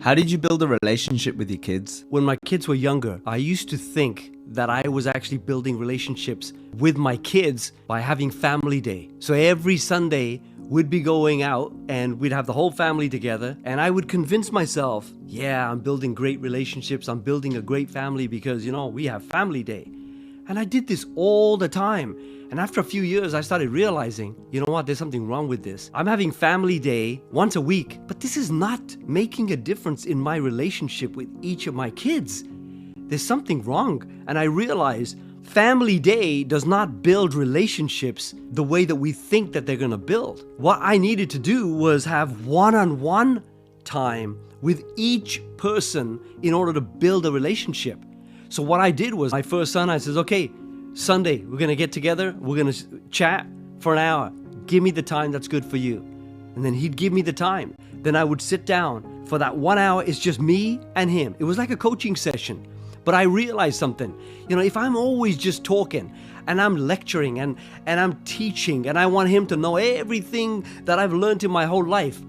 How did you build a relationship with your kids? When my kids were younger, I used to think that I was actually building relationships with my kids by having family day. So every Sunday, we'd be going out and we'd have the whole family together, and I would convince myself, yeah, I'm building great relationships, I'm building a great family because, we have family day. And I did this all the time. And after a few years, I started realizing, there's something wrong with this. I'm having family day once a week, but this is not making a difference in my relationship with each of my kids. There's something wrong. And I realized family day does not build relationships the way that we think that they're going to build. What I needed to do was have one-on-one time with each person in order to build a relationship. So what I did was, my first son, I says, okay, Sunday, we're going to get together, we're going to chat for an hour. Give me the time that's good for you. And then he'd give me the time. Then I would sit down. For that 1 hour, it's just me and him. It was like a coaching session. But I realized something. If I'm always just talking and I'm lecturing and I'm teaching and I want him to know everything that I've learned in my whole life,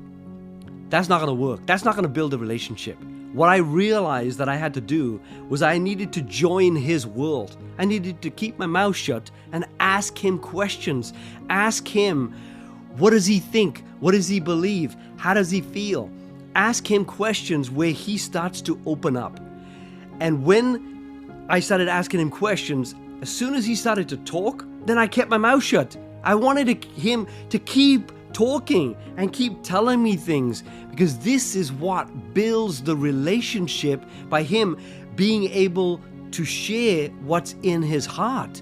that's not going to work. That's not going to build a relationship. What I realized that I had to do was I needed to join his world. I needed to keep my mouth shut and ask him questions. Ask him, what does he think? What does he believe? How does he feel? Ask him questions where he starts to open up. And when I started asking him questions, as soon as he started to talk, then I kept my mouth shut. I wanted him to keep talking and keep telling me things, because this is what builds the relationship, by him being able to share what's in his heart.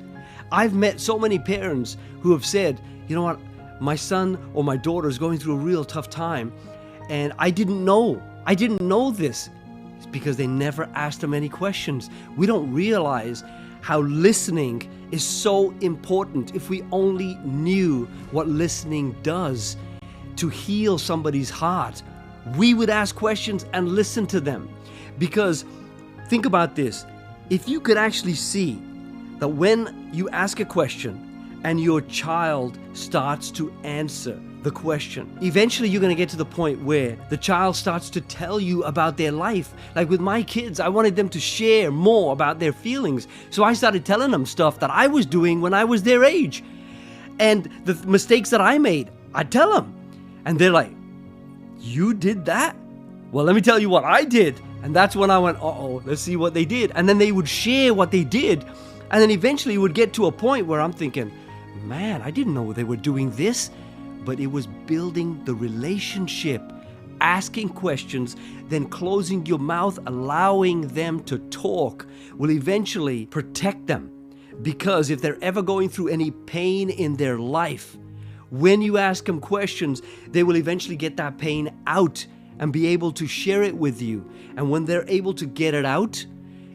I've met so many parents who have said, my son or my daughter is going through a real tough time and I didn't know this. It's because they never asked them any questions. We don't realize how listening is so important. If we only knew what listening does to heal somebody's heart, we would ask questions and listen to them. Because think about this. If you could actually see that when you ask a question and your child starts to answer the question, eventually you're going to get to the point where the child starts to tell you about their life. Like with my kids, I wanted them to share more about their feelings. So I started telling them stuff that I was doing when I was their age. And the mistakes that I made, I'd tell them. And they're like, you did that? Well, let me tell you what I did. And that's when I went, let's see what they did. And then they would share what they did. And then eventually it would get to a point where I'm thinking, man, I didn't know they were doing this. But it was building the relationship, asking questions, then closing your mouth, allowing them to talk will eventually protect them. Because if they're ever going through any pain in their life, when you ask them questions, they will eventually get that pain out and be able to share it with you. And when they're able to get it out,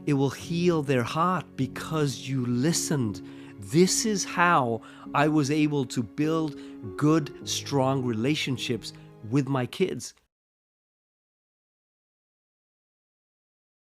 it will heal their heart because you listened. This is how I was able to build good, strong relationships with my kids.